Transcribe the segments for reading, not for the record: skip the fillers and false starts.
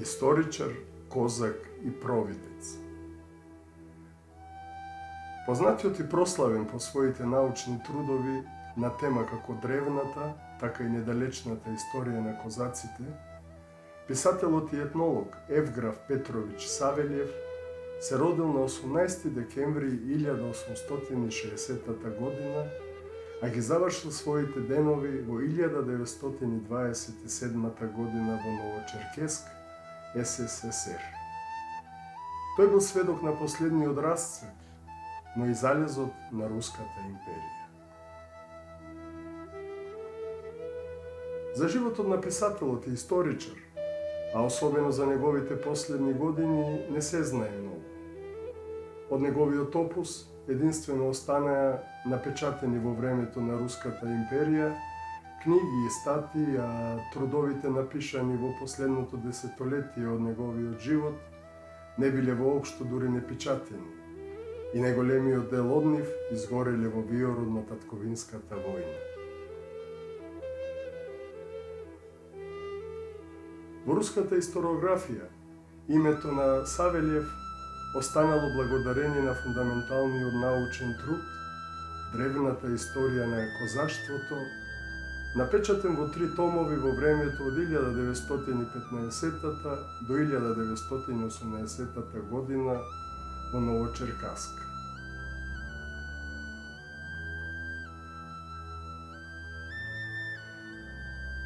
историчар, козак и провидец. Познатиот и прославен по своите научни трудови на тема како древната, така и недалечната историја на козаците, писателот и етнолог Евграф Петрович Савелиев се родил на 18 декември 1860 година, а ги завршил своите денови во 1927 година во Новочеркеск, СССР. Тој бил сведок на последниот расцвет, но и залезот на Руската империја. За животот на писателот и историчар, а особено за неговите последни години, не се знае многу. Од неговиот опус единствено останаа напечатени во времето на Руската империја книги и статии, а трудовите напишани во последното десетолетие од неговиот живот не биле воопшто дури не печатени и најголемиот дел од нив изгореле во виорот на татковинската војна. Во руската историографија името на Савелиев останало благодарение на фундаменталниот научен труд Древната историја на козаштвото, напечатен во 3 томови во времето од 1915 до 1980 година во Новочеркасск.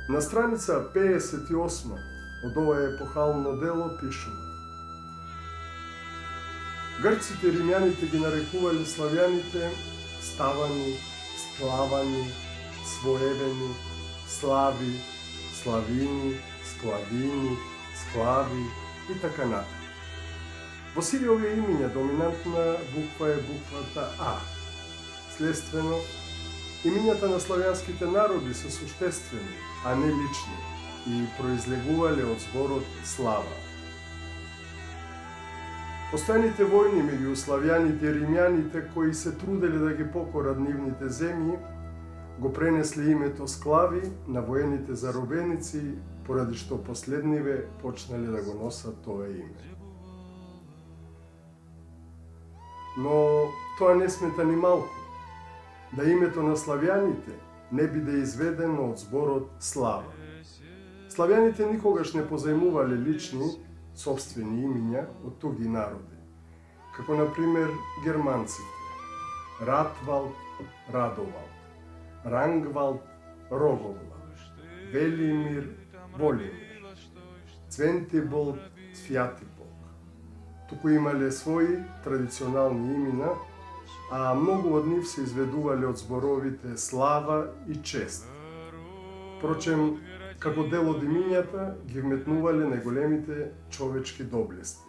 На страница 58 од ова епохално дело пишува: Грците и римјаните ги нарекувале славјаните ставани, склавани, своевени, слави, славини, склавини, склави и така натаму. Во сите овие имиња доминантна буква е буквата А. Следствено, имињата на славјанските народи се суштествени, а не лични и произлегувале од зборот слава. Постојаните војни меѓу славјаните и римјаните, кои се труделе да ги покорат нивните земји, го пренесле името склави на воените заробеници, поради што последниве почнале да го носат тоа име. Но тоа не смета ни малку, да името на славјаните не биде изведено од зборот слава. Славјаните никогаш не позајмувале лични, собствени имиња од туги народи, како например германците: Ратвалд, Радовалд, Рангвалд, Роговлад, Велимир, Волимир, Цвентиболд, Цвјатиболг. Туку имале своји традиционални имена, а многу од нив се изведувале од зборовите слава и чест. Впрочем, како дел од имињата ги вметнувале најголемите човечки доблести: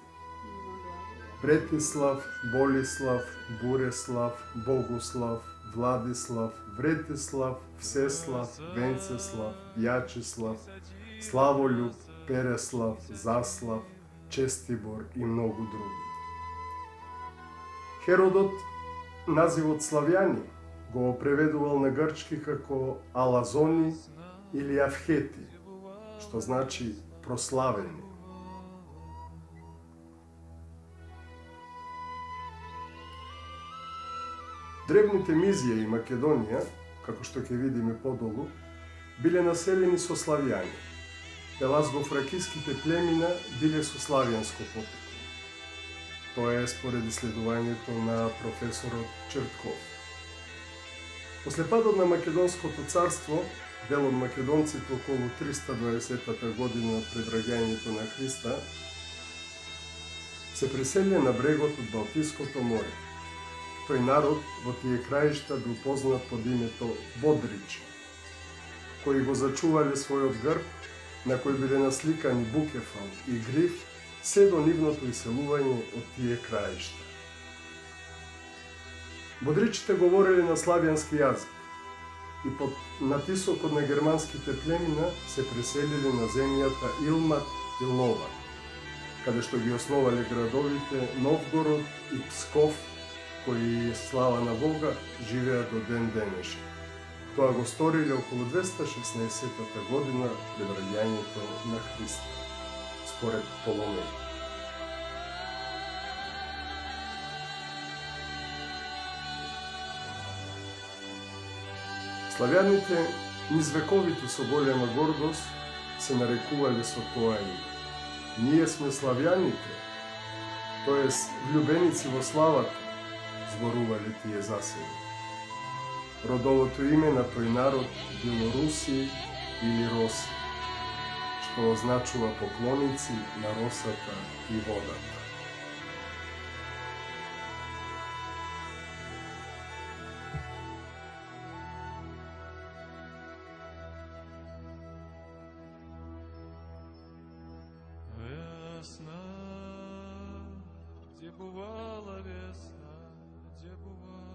Бретислав, Болислав, Буреслав, Богуслав, Владислав, Вретислав, Всеслав, Венцеслав, Јачеслав, Славолюб, Переслав, Заслав, Честибор и многу други. Херодот називот славјани го преведувал на грчки како Алазони или Авхети, што значи прославени. Древните Мизија и Македонија, како што ќе видиме подолу, биле населени со славјани. Пелазго-фракиските племина биле со славјанско потекло. Тоа е според исследувањето на професорот Чертков. После падот на Македонското царство, дел од македонците околу 320 година пред раѓањето на Христа се преселиле на брегот од Балтиското море. Тој народ во тие краишта бил познат под името Бодричи, кои го зачувале својот грб, на кој биле насликани Букефал и Гриф, се до нивното иселување од тие краишта. Бодричите говореле на славјански јазик и под натисокот на германските племина се преселиле на земјата Илмат и Лован, каде што ги основале градовите Новгород и Псков, кои слава на Бога живеат до ден денешен. Тоа го сториле околу 216 година пред раѓањето на Христа. поред Птоломей. Славјаните низ вековите со голема гордост се нарекувале со тоа име. Ние сме славјаните, тоест влюбеници во славата, зборувале тие за себе. Родовото име на тој народ било Руси или Роси, што означува поклоници на росата и водата. Весна, где бывала весна, где бывала